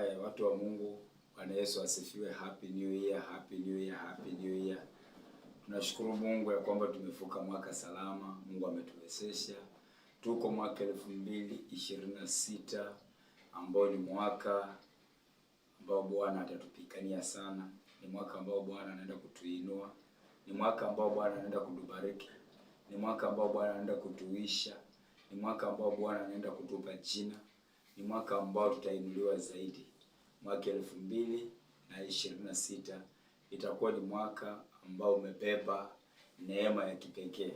Watu wa Mungu, Bwana Yesu asifiwe. Happy New Year, Happy New Year, Happy New Year. Tunashukuru Mungu ya kwamba tumevuka mwaka salama. Mungu ametuwezesha. Tuko mwaka 2026 ambao ni mwaka ambao Bwana atatupigania sana. Ni mwaka ambao Bwana anaenda kutuinua. Ni mwaka ambao Bwana anaenda kutubariki. Ni mwaka ambao Bwana anaenda kutuisha. Ni mwaka ambao Bwana anaenda kutupa jina. Ni mwaka ambao tutainuliwa zaidi. Mwaka 2026 itakuwa ni mwaka ambao umebeba neema ya kipekee.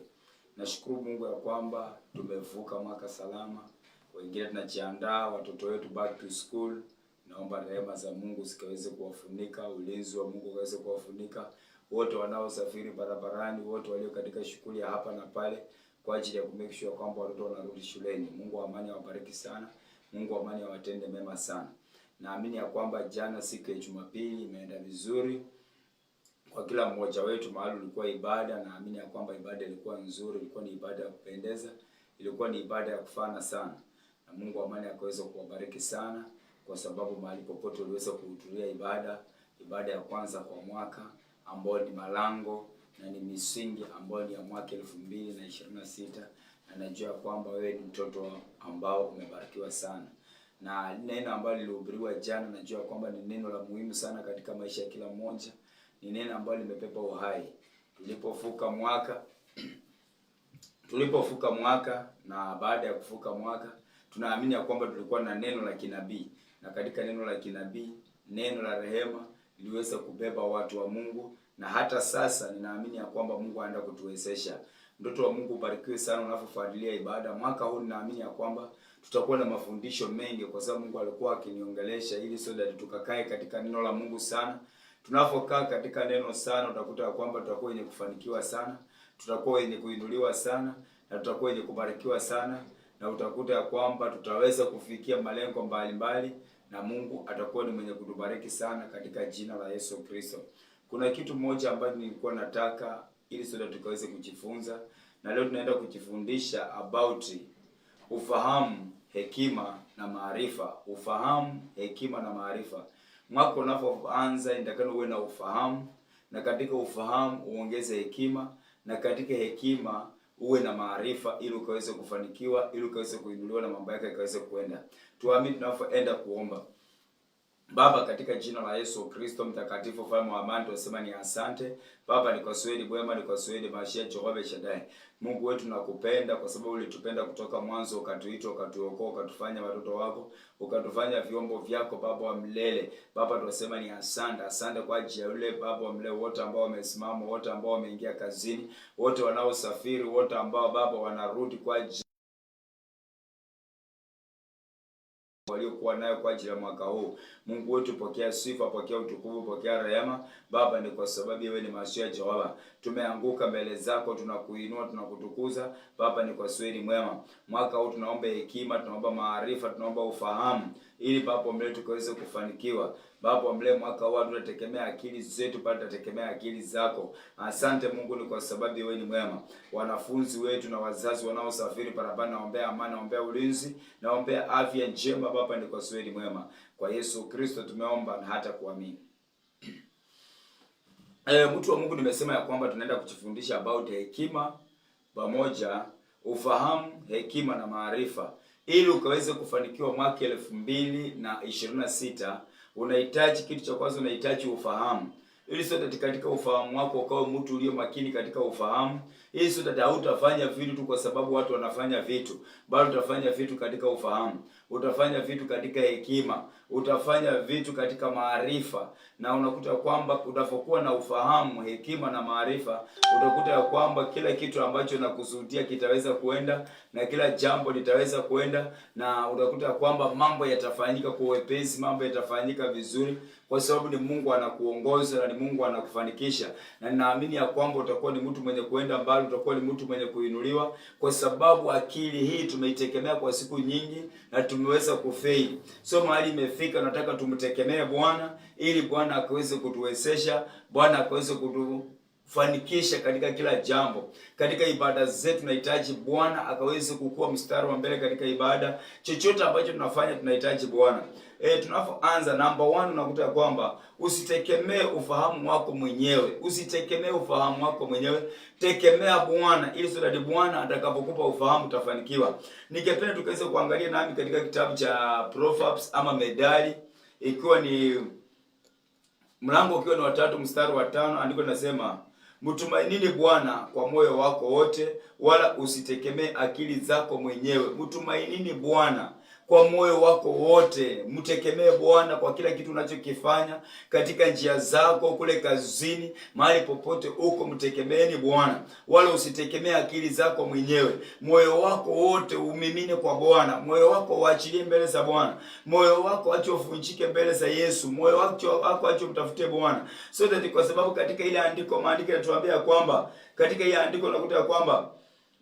Nashukuru Mungu ya kwamba tumevuka mwaka salama. Wengine tunajiandaa watoto wetu back to school. Naomba rehema za Mungu zikaweze kuwafunika, ulinzi wa Mungu ukaweze kuwafunika wote wanaosafiri barabarani, wote walio katika shughuli ya hapa na pale kwa ajili ya kumake sure kwamba watoto wanarudi shuleni. Mungu wa amani awabariki sana. Mungu wa amani awatende mema sana. Naamini ya kwamba jana siku ya Jumapili imeenda vizuri kwa kila mmoja wetu. Mahali ulikuwa ibada, naamini ya kwamba ibada ilikuwa nzuri, ilikuwa ni ibada ya kupendeza, ilikuwa ni ibada ya kufana sana. Na Mungu wa amani akaweza kuwabariki sana kwa sababu mahali popote uliweza kuhudhuria ibada ya kwanza kwa mwaka ambao ni malango na ni misingi ambao ni ya mwaka 2026, na najua kwamba wewe ni mtoto ambao umebarikiwa sana. Na neno ambalo lilihubiriwa jana, najua kwamba ni neno la muhimu sana katika maisha ya kila mmoja. Ni neno ambalo limepepa uhai. Tulipofuka mwaka na baada ya kufuka mwaka, tunaamini ya kwamba tulikuwa na neno la kinabii. Na katika neno la kinabii, neno la rehema liliweza kubeba watu wa Mungu, na hata sasa ninaamini ya kwamba Mungu anaenda kutuwezesha. Mtoto wa Mungu, barikiwe sana unapofuatilia ibada. Mwaka huu ninaamini ya kwamba tutakuwa na mafundisho mengi kwa sababu Mungu alikuwa akiniongelesha ili tukakae katika neno la Mungu sana. Tunapokaa katika neno sana, utakuta ya kwamba tutakuwa wenye kufanikiwa sana, tutakuwa wenye kuinuliwa sana, na tutakuwa wenye kubarikiwa sana, na utakuta ya kwamba tutaweza kufikia malengo mbalimbali, na Mungu atakuwa ni mwenye kutubariki sana katika jina la Yesu Kristo. Kuna kitu moja ambacho nilikuwa nataka ili tukaweze kujifunza, na leo tunaenda kujifundisha about ufahamu, hekima na maarifa. Ufahamu, hekima na maarifa. Mwaka unapoanza intakana uwe na ufahamu, na katika ufahamu uongeze hekima, na katika hekima uwe na maarifa ili ukaweze kufanikiwa, ili ukaweze kuinuliwa na mambo yako yakaweze kuenda. Tuamini tunapoenda kuomba. Baba, katika jina la Yesu Kristo mtakatifu, mfalme wa amani, tunasema ni asante. Baba, ni kwa swedi bwema, ni kwa swedi Mashia Jehova Shaddai. Mungu wetu, nakupenda kwa sababu ulitupenda kutoka mwanzo, ukatuita, ukatuokoa, ukatufanya watoto wako, ukatufanya vyombo vyako, Baba wa milele. Baba, tunasema ni asante. Asante kwa ajili ya yule Baba wa milele, wote ambao wamesimama, wote ambao wameingia kazini, wote wanaosafiri, wote ambao Baba wanarudi kwa ajili waliokuwa nayo kwa ajili ya mwaka huu. Mungu wetu, pokea sifa, pokea utukufu, pokea rehema. Baba, ni kwa sababu wewe ni Masiya Jehova. Tumeanguka mbele zako, tunakuinua, tunakutukuza. Baba, ni kwa sababu mwema. Mwaka huu tunaomba hekima, tunaomba maarifa, tunaomba ufahamu ili Baba mbele tukaweze kufanikiwa. Baba mbele mwaka huu tunategemea akili zetu, bali tunategemea akili zako. Asante Mungu, ni kwa sababu wewe ni mwema. Wanafunzi wetu na wazazi wanaosafiri barabara, naombea amani, naombea ulinzi, naombea afya njema. Baba, ni kwa sababu mwema. Kwa Yesu Kristo tumeomba na hata kuamini. Mtu wa Mungu, nimesema ya kwamba tunaenda kujifundisha about hekima pamoja ufahamu, hekima na maarifa. Ili ukaweze kufanikiwa mwaka 2026, unahitaji kitu cha kwanza, unahitaji ufahamu. Ili sote katika ufahamu wako ukawe mtu ulio makini katika ufahamu. Ili sote hautafanya vitu tu kwa sababu watu wanafanya vitu, bali utafanya vitu katika ufahamu. Utafanya vitu katika hekima, utafanya vitu katika maarifa. Na unakuta kwamba unapokuwa na ufahamu, hekima na maarifa, utakuta ya kwamba kila kitu ambacho nakusudia kitaweza kuenda, na kila jambo litaweza kuenda, na utakuta kwamba mambo yatafanyika kwa wepesi, mambo yatafanyika vizuri kwa sababu ni Mungu anakuongoza na ni Mungu anakufanikisha. Na ninaamini ya kwamba utakuwa ni mtu mwenye kuenda mbali, utakuwa ni mtu mwenye kuinuliwa kwa sababu akili hii tumeitegemea kwa siku nyingi na tumeweza kufeli. So mahali imefika, nataka tumtegemee Bwana ili Bwana akaweze kutuwezesha, Bwana akaweze kutufanikisha katika kila jambo. Katika ibada zetu tunahitaji Bwana akaweze kukua mstari wa mbele katika ibada. Chochote ambacho tunafanya tunahitaji Bwana. tunapoanza number 1 unakuta kwamba usitegemee ufahamu wako mwenyewe. Usitegemee ufahamu wako mwenyewe. Tegemea Bwana ili sura Bwana atakapokupa ufahamu utafanikiwa. Ningependa tukaweze kuangalia nami katika kitabu cha Proverbs ama Methali, ikiwa ni mlango ukiwa ni 3 mstari wa 5, andiko linasema mtumainini Bwana kwa moyo wako wote, wala usitegemee akili zako mwenyewe. Mtumainini Bwana kwa moyo wako wote. Mtegemee Bwana kwa kila kitu unachokifanya, katika njia zako, kule kazini, mahali popote uko, mtegemeeni Bwana, wala usitegemee akili zako mwenyewe. Moyo wako wote umimine kwa Bwana. Moyo wako uachilie mbele za Bwana. Moyo wako acha ufunjike mbele za Yesu. Moyo wako acha mtafute Bwana. So that kwa sababu katika ile andiko, maandiko yanatuambia kwamba katika ile andiko unakuta kwamba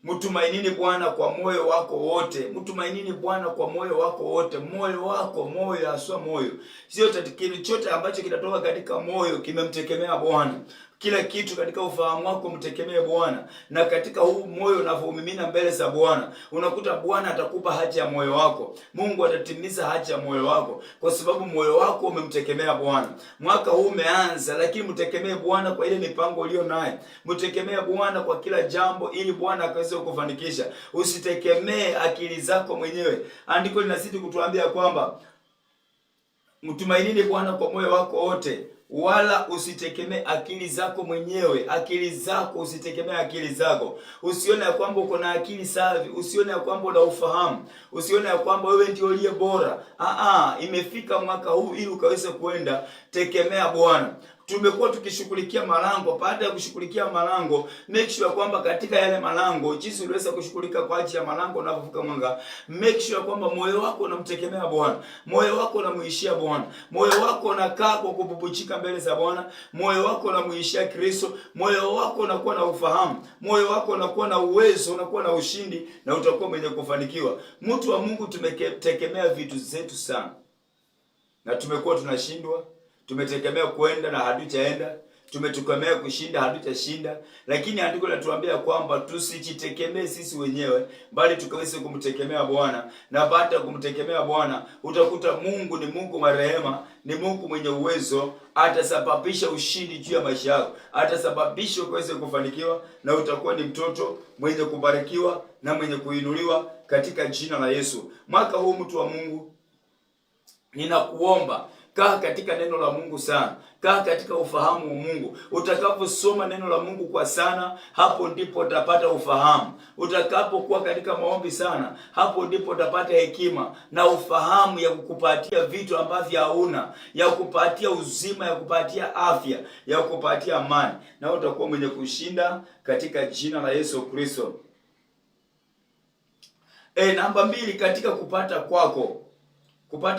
mtumainini Bwana kwa moyo wako wote. Mtumainini Bwana kwa moyo wako wote. Moyo wako, moyo haswa moyo. Sio kitu chote ambacho kinatoka katika moyo kimemtegemea Bwana. Kila kitu katika ufahamu wako mtegemee Bwana, na katika huu moyo unavomimina mbele za Bwana, unakuta Bwana atakupa haja ya moyo wako. Mungu atatimiza haja ya moyo wako kwa sababu moyo wako umemtegemea Bwana. Mwaka huu umeanza, lakini mtegemee Bwana kwa ile mipango ulio naye. Mtegemee Bwana kwa kila jambo ili Bwana akaweze kukufanikisha. Usitegemee akili zako mwenyewe. Andiko linazidi kutuambia kwamba mtumainini Bwana kwa moyo wako wote, wala usitegemee akili zako mwenyewe. Akili zako, usitegemee akili zako. Usione ya kwamba uko na akili safi, usione ya kwamba una ufahamu, usione ya kwamba wewe ndio uliye bora. Imefika mwaka huu ili ukaweze kwenda, tegemea Bwana. Tumekuwa tukishughulikia malango. Baada ya kushughulikia malango, make sure kwamba katika yale malango, jinsi uliweza kushughulika kwa ajili ya malango unapovuka mwanga, make sure kwamba moyo wako unamtegemea Bwana. Moyo wako unamuishia Bwana. Moyo wako unakaa kwa kupupuchika mbele za Bwana. Moyo wako unamuishia Kristo. Moyo wako unakuwa na ufahamu. Moyo wako unakuwa na uwezo, unakuwa na ushindi, na utakuwa mwenye kufanikiwa. Mtu wa Mungu, tumetegemea vitu zetu sana, na tumekuwa tunashindwa. Tumetegemea kwenda na hatutaenda. Tumetegemea kushinda, hatutashinda. Lakini andiko linatuambia kwamba tusijitegemee sisi wenyewe, bali tukaweze kumtegemea Bwana. Na baada ya kumtegemea Bwana, utakuta Mungu ni Mungu wa rehema, ni Mungu mwenye uwezo. Atasababisha ushindi juu ya maisha yako. Atasababisha ukaweze kufanikiwa, na utakuwa ni mtoto mwenye kubarikiwa na mwenye kuinuliwa katika jina la Yesu. Mwaka huu, mtu wa Mungu, ninakuomba kaa katika neno la Mungu sana. Kaa katika ufahamu wa Mungu. Utakaposoma neno la Mungu kwa sana, hapo ndipo utapata ufahamu. Utakapokuwa katika maombi sana, hapo ndipo utapata hekima na ufahamu ya kukupatia vitu ambavyo hauna, ya kukupatia uzima, ya kukupatia afya, ya kukupatia amani, na utakuwa mwenye kushinda katika jina la Yesu Kristo. Namba 2, katika kupata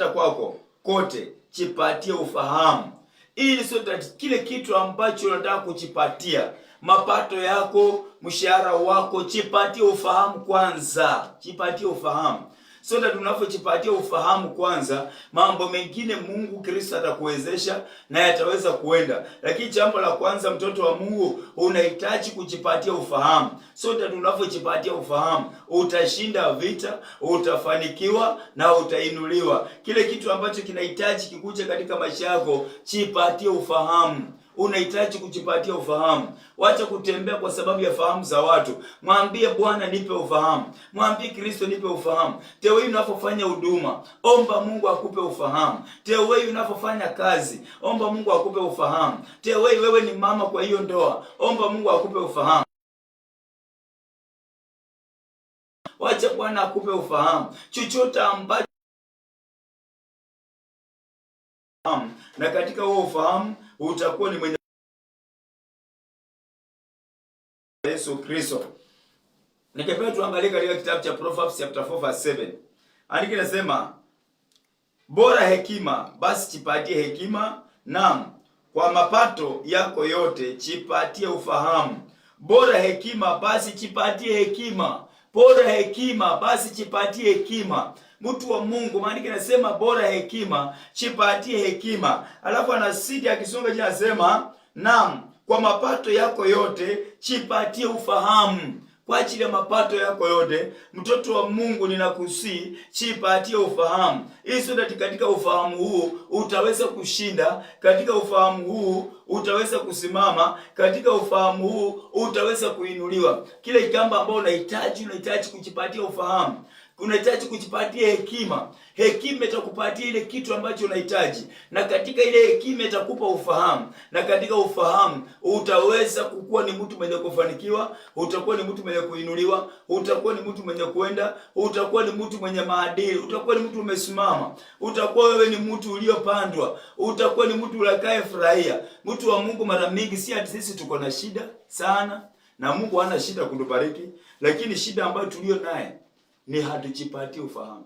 kwako kote, jipatie ufahamu. Ili sio kile kitu ambacho unataka kujipatia, mapato yako, mshahara wako, jipatie ufahamu kwanza. Jipatie ufahamu. So that unapojipatia ufahamu kwanza, mambo mengine Mungu Kristo atakuwezesha na yataweza kuenda. Lakini jambo la kwanza, mtoto wa Mungu, unahitaji kujipatia ufahamu. So that unapojipatia ufahamu, utashinda vita, utafanikiwa na utainuliwa. Kile kitu ambacho kinahitaji kikuje katika maisha yako, jipatie ufahamu. Unahitaji kujipatia ufahamu. Wacha kutembea kwa sababu ya fahamu za watu. Mwambie Bwana, nipe ufahamu. Mwambie Kristo, nipe ufahamu. Teo hii unapofanya huduma, omba Mungu akupe ufahamu. Teo hii unapofanya kazi, omba Mungu akupe ufahamu. Teo hii wewe ni mama kwa hiyo ndoa, omba Mungu akupe ufahamu. Wacha Bwana akupe ufahamu. Chochote ambacho, na katika huo ufahamu utakuwa ni mwenye Yesu Kristo. Nikipenda tuangalie katika kitabu cha Proverbs chapter 4 verse 7. Andiko linasema, bora hekima, basi jipatie hekima, naam, kwa mapato yako yote jipatie ufahamu. Bora hekima, basi jipatie hekima. Bora hekima, basi jipatie hekima. Mtu wa Mungu, maandiko yanasema bora hekima, jipatie hekima. Alafu anasidi akisonga jina anasema, naam, kwa mapato yako yote jipatie ufahamu. kwa ajili ya mapato yako yote. Mtoto wa Mungu, ninakusii jipatie ufahamu, ili sote katika ufahamu huu utaweza kushinda, katika ufahamu huu utaweza kusimama, katika ufahamu huu utaweza kuinuliwa. Kile jambo ambalo unahitaji kujipatia ufahamu, unahitaji kujipatia hekima. Hekima itakupatia ile kitu ambacho unahitaji, na katika ile hekima itakupa ufahamu, na katika ufahamu utaweza kukuwa ni mtu mwenye kufanikiwa, utakuwa ni mtu mwenye kuinuliwa, utakuwa ni mtu mwenye kwenda, utakuwa ni mtu mwenye maadili, utakuwa ni mtu umesimama, utakuwa wewe ni mtu uliopandwa, utakuwa ni mtu ulakaye furahia. Mtu wa Mungu, mara mingi si ati sisi tuko na shida sana, na Mungu hana shida kutubariki, lakini shida ambayo tulio naye ni hatujipatie ufahamu.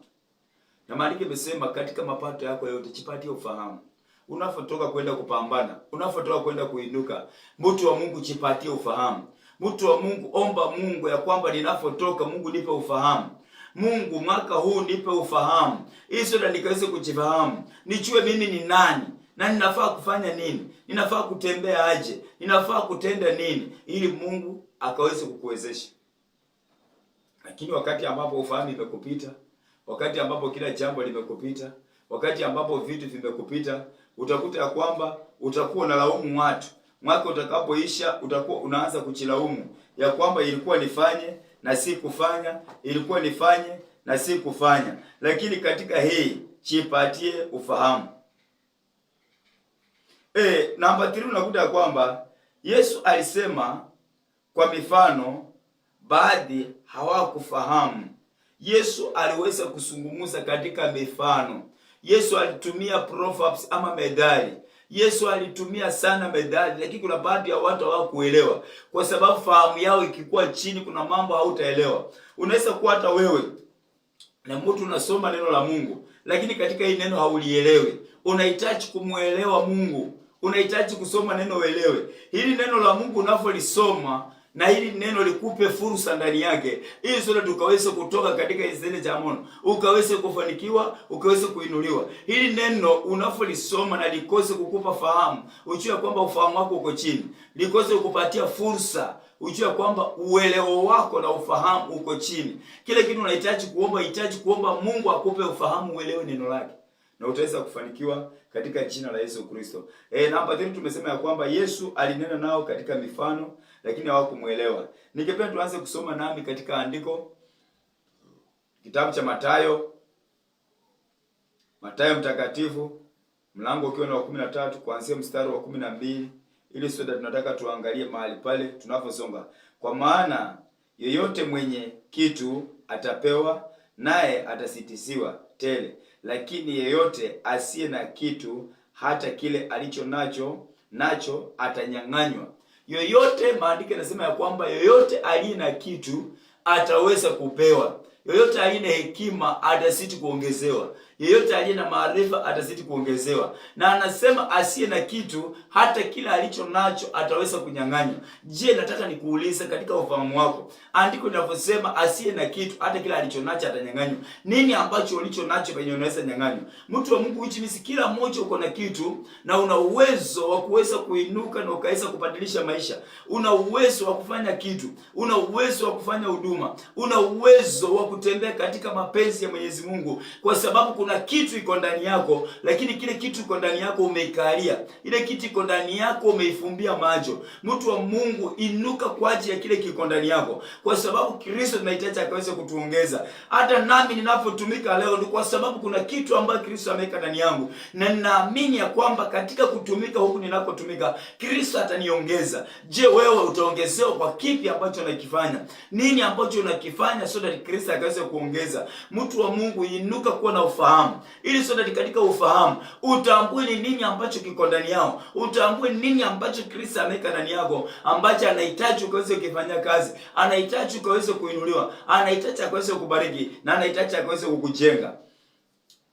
Na maandiko yamesema katika mapato yako yote jipatie ufahamu. Unapotoka kwenda kupambana, unapotoka kwenda kuinuka, mtu wa Mungu jipatie ufahamu. Mtu wa Mungu, omba Mungu ya kwamba ninapotoka, Mungu nipe ufahamu. Mungu, mwaka huu nipe ufahamu, ili sote nikaweze kujifahamu, nijue mimi ni nani na ninafaa kufanya nini, ninafaa kutembea aje, ninafaa kutenda nini, ili Mungu akaweze kukuwezesha. Lakini wakati ambapo ufahamu imekupita, wakati ambapo kila jambo limekupita, wakati ambapo vitu vimekupita, utakuta ya kwamba utakuwa unalaumu watu. Mwaka utakapoisha utakuwa unaanza kujilaumu ya kwamba ilikuwa nifanye na si kufanya, ilikuwa nifanye na si kufanya. Lakini katika hii jipatie ufahamu. Namba 3 unakuta ya kwamba Yesu alisema kwa mifano, baadhi hawakufahamu. Yesu aliweza kuzungumza katika mifano. Yesu alitumia proverbs ama methali. Yesu alitumia sana methali, lakini kuna baadhi ya watu hawakuelewa, kwa sababu fahamu yao ikikuwa chini, kuna mambo hautaelewa. Unaweza kuwa hata wewe na mtu unasoma neno la Mungu, lakini katika hii neno haulielewi. Unahitaji kumuelewa Mungu. Unahitaji kusoma neno uelewe. Hili neno la Mungu unapolisoma, na hili neno likupe fursa ndani yake, ili sote tukaweze kutoka katika zile jamono, ukaweze kufanikiwa, ukaweze kuinuliwa. Hili neno unapolisoma na likose kukupa fahamu, ujue kwamba ufahamu wako uko chini, likose kukupatia fursa, ujue kwamba uelewa wako na ufahamu uko chini. Kile kitu unahitaji kuomba Mungu akupe ufahamu, uelewe neno lake, na utaweza kufanikiwa katika jina la Yesu Kristo. Namba 3 tumesema ya kwamba Yesu alinena nao katika mifano, lakini hawakumuelewa. Ningependa tuanze kusoma nami katika andiko, kitabu cha Mathayo mtakatifu, mlango ukiwa na 13 kuanzia mstari wa 12, ili sote tunataka tuangalie mahali pale tunaposonga. Kwa maana yeyote mwenye kitu atapewa, naye atasitisiwa tele, lakini yeyote asiye na kitu, hata kile alicho nacho atanyang'anywa. Yoyote, maandiko yanasema ya kwamba yoyote aliye na kitu ataweza kupewa. Yoyote aliye na hekima atazidi kuongezewa. Yeyote aliye na maarifa atazidi kuongezewa. Na anasema asiye na kitu, hata kila alicho nacho ataweza kunyang'anywa. Je, nataka nikuulize katika ufahamu wako, andiko linaposema asiye na kitu, hata kila alicho nacho atanyang'anywa, nini ambacho ulicho nacho penye unaweza nyang'anywa? Mtu wa Mungu, hichi kila mmoja uko na kitu, na una uwezo wa kuweza kuinuka na ukaweza kubadilisha maisha. Una uwezo wa kufanya kitu, una uwezo wa kufanya huduma, una uwezo wa kutembea katika mapenzi ya Mwenyezi Mungu, kwa sababu kuna kitu iko ndani yako, lakini kile kitu iko ndani yako umeikalia. Ile kitu iko ndani yako umeifumbia macho. Mtu wa Mungu, inuka kwa ajili ya kile kiko ndani yako, kwa sababu Kristo tunahitaji akaweze kutuongeza. Hata nami ninapotumika leo ni kwa sababu kuna kitu ambacho Kristo ameweka ndani yangu, na ninaamini ya kwamba katika kutumika huku ninakotumika Kristo ataniongeza. Je, wewe utaongezewa kwa kipi ambacho unakifanya? Nini ambacho unakifanya so that Kristo akaweze kuongeza? Mtu wa Mungu, inuka kuwa na ufahamu, ili so that katika ufahamu utambue ni nini ambacho kiko ndani yao, utambue nini ambacho Kristo ameweka ndani yako, ambacho anahitaji ukaweze kufanya kazi, anahitaji ukaweze kuinuliwa, anahitaji akaweze kubariki, na anahitaji akaweze kukujenga.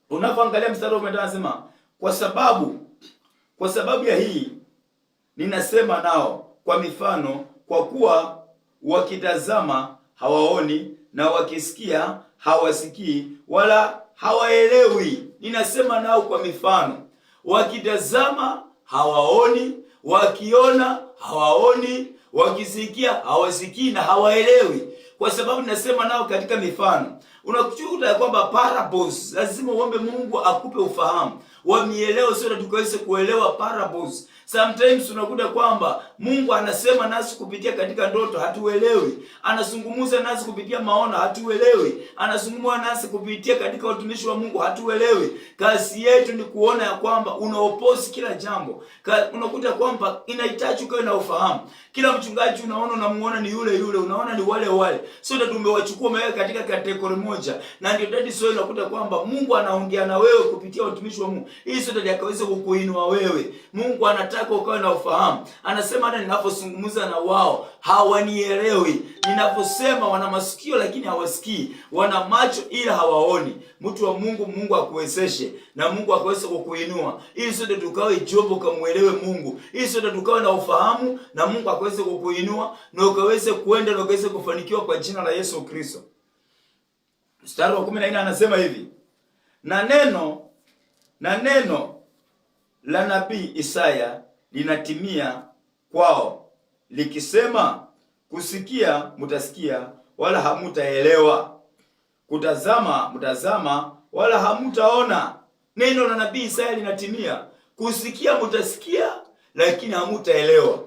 Unapoangalia mstari umeenda nasema, kwa sababu ya hii ninasema nao kwa mifano, kwa kuwa wakitazama hawaoni, na wakisikia hawasikii wala hawaelewi. Ninasema nao kwa mifano. Wakitazama hawaoni, wakiona hawaoni, wakisikia hawasikii na hawaelewi. kwa sababu ninasema nao katika mifano. Unakuta ya kwamba parables, lazima uombe Mungu akupe ufahamu wa mieleo, sio tukaweze kuelewa parables. Sometimes unakuta kwamba Mungu anasema nasi kupitia katika ndoto, hatuelewi. Anazungumza nasi kupitia maono, hatuelewi. Anazungumza nasi kupitia katika utumishi wa Mungu, hatuelewi. Kazi yetu ni kuona ya kwamba unaoposi kila jambo. Unakuta kwamba inahitaji ukawe na ufahamu. Kila mchungaji unaona unamuona ni yule yule, unaona ni wale wale. Sio tumewachukua umeweka katika kategori moja. Na ndio dadi sio unakuta kwamba Mungu anaongea na wewe kupitia utumishi wa Mungu. Hii sio dadi akaweza kukuinua wewe. Mungu anataka ukawe na ufahamu. Anasema hata ninapozungumza na wao hawanielewi. Ninaposema wana masikio lakini hawasikii. Wana macho ila hawaoni. Mtu wa Mungu, Mungu akuwezeshe na Mungu akaweze kukuinua. Ili sote tukawe jobo kamuelewe Mungu. Ili sote tukawe na ufahamu na Mungu akaweze kukuinua na ukaweze kuenda na ukaweze kufanikiwa kwa jina la Yesu Kristo. Mstari wa 14 anasema hivi. Na neno la nabii Isaya linatimia kwao likisema, kusikia mutasikia wala hamutaelewa, kutazama mutazama wala hamutaona. Neno la nabii Isaya linatimia. Kusikia mutasikia lakini hamutaelewa,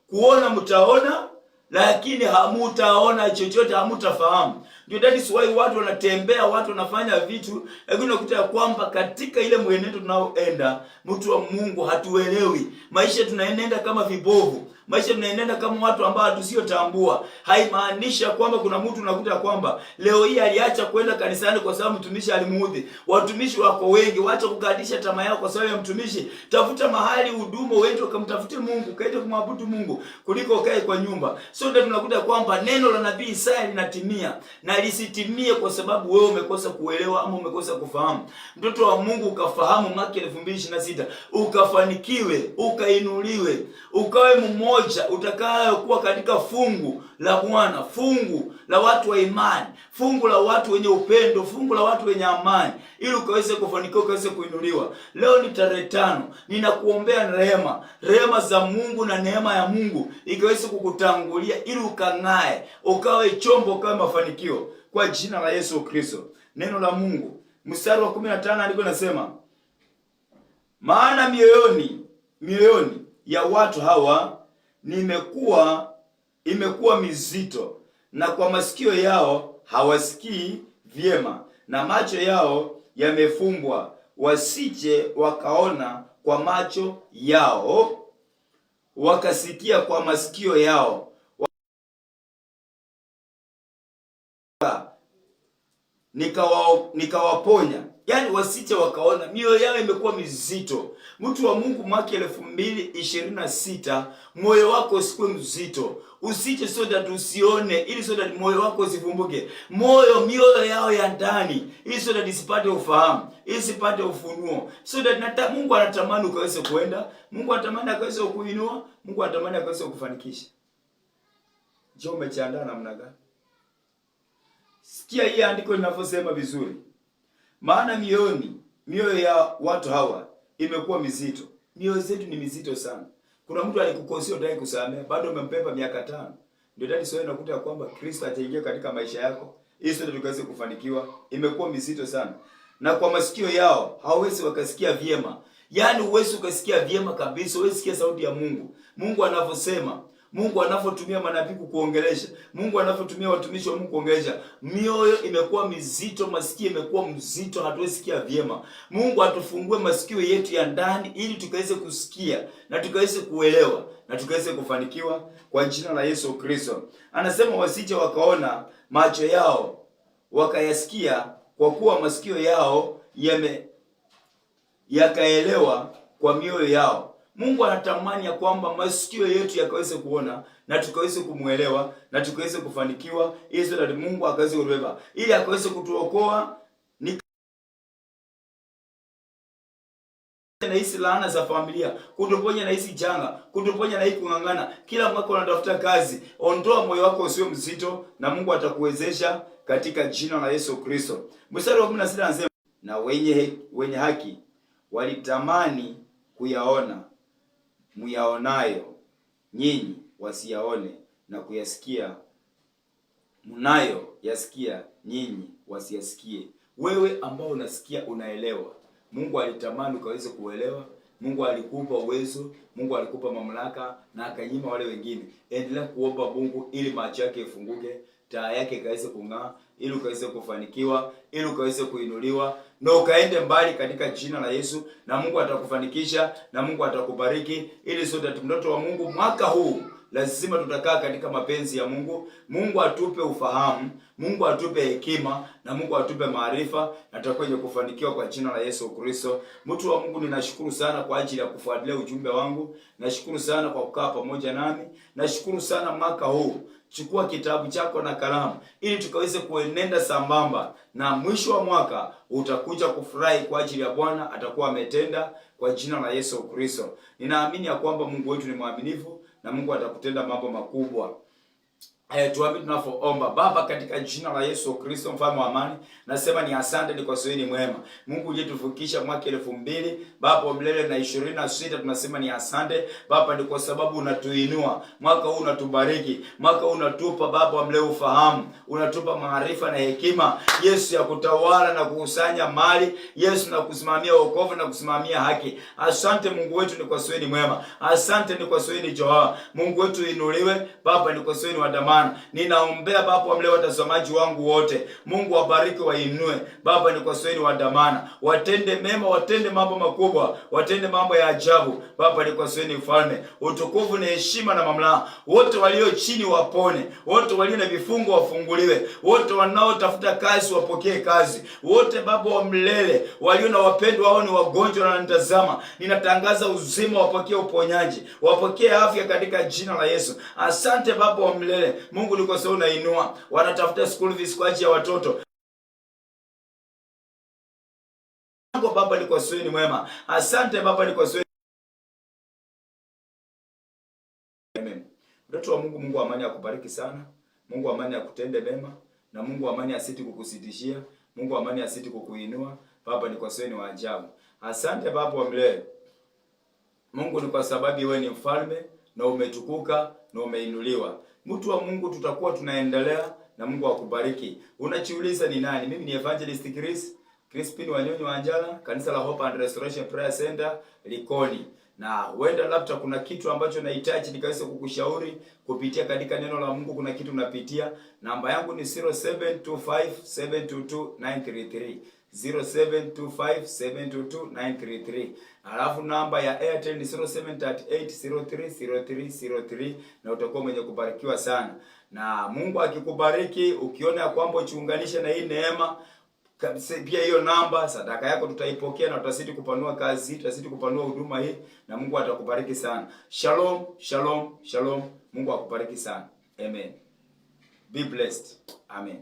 kuona mutaona lakini hamutaona chochote, hamutafahamu. Ndio that why watu wanatembea, watu wanafanya vitu, lakini unakuta kwamba katika ile mwenendo tunaoenda, mtu wa Mungu hatuelewi. Maisha tunaenenda kama vibovu. Maisha tunaenenda kama watu ambao tusiyotambua. Haimaanisha kwamba kuna mtu unakuta kwamba leo hii aliacha kwenda kanisani kwa sababu mtumishi alimuudhi. Watumishi wako wengi, wacha kukadisha tamaa yao kwa sababu ya mtumishi. Tafuta mahali huduma, uende ukamtafute Mungu, kaende kumwabudu Mungu kuliko ukae kwa nyumba. So ndio tunakuta kwamba neno la nabii Isaya linatimia, na lisitimie kwa sababu wewe umekosa kuelewa ama umekosa kufahamu. Mtoto wa Mungu ukafahamu mwaka 2026, ukafanikiwe, ukainuliwe, ukawe mmoja utakaye kuwa katika fungu la Bwana, fungu la watu wa imani, fungu la watu wenye upendo, fungu la watu wenye amani, ili ukaweze kufanikiwa, ukaweze kuinuliwa. Leo ni tarehe 5. Ninakuombea rehema za Mungu na neema ya Mungu ikaweze kukutangulia ili ukang'ae, ukawe chombo, ukawe mafanikio kwa jina la Yesu Kristo. Neno la Mungu mstari wa 15 aliko nasema, maana mioyoni ya watu hawa imekuwa mizito, na kwa masikio yao hawasikii vyema, na macho yao yamefumbwa, wasije wakaona kwa macho yao, wakasikia kwa masikio yao, nikawaponya. Yaani wasije wakaona. Mioyo yao imekuwa mizito. Mtu wa Mungu, mwaka 2026 moyo wako usikuwe mzito. Usije soda tusione, ili soda moyo wako usivumbuke. Mioyo yao ya ndani, ili soda isipate ufahamu, isipate ufunuo. Soda Mungu anatamani ukaweze kuenda, Mungu anatamani akaweze kukuinua, Mungu anatamani akaweze kukufanikisha. Je, umejiandaa namna gani? Sikia hii andiko linavyosema vizuri. Maana mioyo ya watu hawa imekuwa mizito. Mioyo zetu ni mizito sana. Kuna mtu alikukosea dai kusamehe, bado umempepa miaka 5. Ndio dadi sio inakuta kwamba Kristo ataingia katika maisha yako. Ili sote tukaweze kufanikiwa. Imekuwa mizito sana. Na kwa masikio yao hawezi wakasikia vyema. Yaani uwezi ukasikia vyema kabisa, uwezi sikia sauti ya Mungu. Mungu anavyosema, Mungu anapotumia manabii kuongelesha, Mungu anapotumia watumishi wa Mungu kuongelesha, mioyo imekuwa mizito, masikio imekuwa mzito, hatuwezi sikia vyema. Mungu atufungue masikio yetu ya ndani ili tukaweze kusikia na tukaweze kuelewa na tukaweze kufanikiwa kwa jina la Yesu Kristo. Anasema wasije wakaona, macho yao wakayasikia, kwa kuwa masikio yao yakaelewa kwa mioyo yao. Mungu anatamani ya kwamba masikio yetu yakaweze kuona na tukaweze kumuelewa na tukaweze kufanikiwa, ili sote Mungu akaweze kubeba, ili akaweze kutuokoa na hizi laana za familia, kutuponya na hizi janga, kutuponya na hii kung'ang'ana. Kila mwaka unatafuta kazi, ondoa moyo wako usiwe mzito na Mungu atakuwezesha katika jina la Yesu Kristo. Mstari wa 16 anasema, na wenye haki walitamani kuyaona muyaonayo nyinyi wasiyaone, na kuyasikia mnayo yasikia nyinyi wasiyasikie. Wewe ambao unasikia unaelewa. Mungu alitamani ukaweze kuelewa. Mungu alikupa uwezo, Mungu alikupa mamlaka na akanyima wale wengine. Endelea kuomba Mungu ili macho yake ifunguke, taa yake ikaweze kung'aa, ili ukaweze kufanikiwa, ili ukaweze kuinuliwa na ukaende mbali katika jina la Yesu, na Mungu atakufanikisha na Mungu atakubariki, ili sote mtoto wa Mungu mwaka huu lazima tutakaa katika mapenzi ya Mungu. Mungu atupe ufahamu, Mungu atupe hekima na Mungu atupe maarifa, na tutakwenda kufanikiwa kwa jina la Yesu Kristo. Mtu wa Mungu, ninashukuru sana kwa ajili ya kufuatilia ujumbe wangu. Nashukuru sana kwa kukaa pamoja nami. Nashukuru sana mwaka huu. Chukua kitabu chako na kalamu ili tukaweze kuenenda sambamba, na mwisho wa mwaka utakuja kufurahi kwa ajili ya Bwana atakuwa ametenda kwa jina la Yesu Kristo. Ninaamini ya kwamba Mungu wetu ni mwaminifu na Mungu atakutenda mambo makubwa. Tuamini tunapoomba. Baba, katika jina la Yesu Kristo mfalme wa amani, nasema ni asante, ni kwa sababu ni mwema. Mungu uliyetufikisha mwaka 2000 Baba milele na 26, tunasema ni asante Baba, ni kwa sababu unatuinua. Mwaka huu unatubariki. Mwaka huu unatupa Baba mleo ufahamu, unatupa maarifa na hekima Yesu ya kutawala na kukusanya mali Yesu, na kusimamia wokovu na kusimamia haki. Asante Mungu wetu, ni kwa sababu ni mwema. Asante ni kwa sababu ni Jehova. Mungu wetu inuliwe Baba, ni kwa sababu ni wadamana. Ninaombea Baba wa mleo watazamaji wangu wote. Mungu wabariki, wainue Baba, ni kwa sababu wa dhamana. Watende mema, watende mambo makubwa, watende mambo ya ajabu Baba, ni kwa sababu mfalme. Utukufu na heshima na mamlaka. Wote walio chini wapone, wote walio na vifungo wafunguliwe, wote wanaotafuta kazi wapokee kazi, wote Baba wa mlele walio na wapendwa wao ni wagonjwa na wanitazama, ninatangaza uzima, wapokee uponyaji, wapokee afya katika jina la Yesu. Asante Baba wa mlele. Mungu ni kwa sababu unainua. Wanatafuta school fees kwa ajili ya watoto. Baba ni kwa sababu ni mwema. Asante Baba ni kwa sababu. Amen. Mtoto wa Mungu, Mungu wa amani akubariki sana. Mungu wa amani akutende mema, na Mungu wa amani asiti kukusitishia. Mungu wa amani asiti kukuinua. Baba ni kwa sababu ni wa ajabu. Asante Baba wa milele. Mungu ni kwa sababu wewe ni mfalme na umetukuka na umeinuliwa. Mtu wa Mungu, tutakuwa tunaendelea na Mungu akubariki. Unajiuliza ni nani? Mimi ni Evangelist Crispin Wanyonyi Wanjala, kanisa la Hope and Restoration Prayer Center Likoni. Na huenda labda kuna kitu ambacho nahitaji nikaweza kukushauri kupitia katika neno la Mungu. Kuna kitu unapitia, namba yangu ni 0725722933 0725722933. Alafu namba ya Airtel ni 0738030303, na utakuwa mwenye kubarikiwa sana. Na Mungu akikubariki, ukiona kwamba uchiunganisha na hii neema, pia hiyo namba, sadaka yako tutaipokea na tutasiti kupanua kazi, tutasiti kupanua huduma hii, na Mungu atakubariki sana. Shalom, shalom, shalom. Mungu akubariki sana. Amen. Be blessed. Amen.